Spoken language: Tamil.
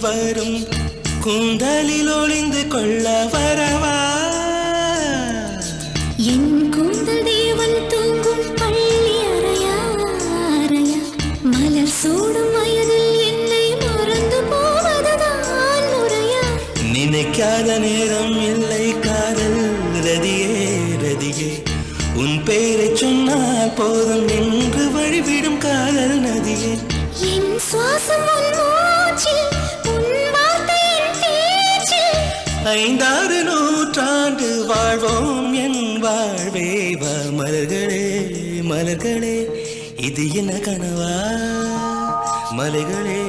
வரும் கூந்தலில் ஒளிந்து கொள்ள வரவா என் கூந்தல் தேவன் தூங்கும் பள்ளி அறையா அறையா மலர் சூடும் வயதில் என்னை மறந்து போவதுதான் முறையா நினைக்காத நேரம் இல்லை காதல் ரதியே ரதியே உன் பேரை சொன்னால் போதும் என்று வழிவிடும் காதல் நதியே என் சுவாசம் உன் மூச்சில் உன் வார்த்தையின் பேச்சில் 5-6 நூற்றாண்டு வாழ்வோம் என் வாழ்வே வா மலர்களே மலர்களே இது என்ன கனவா மலைகளே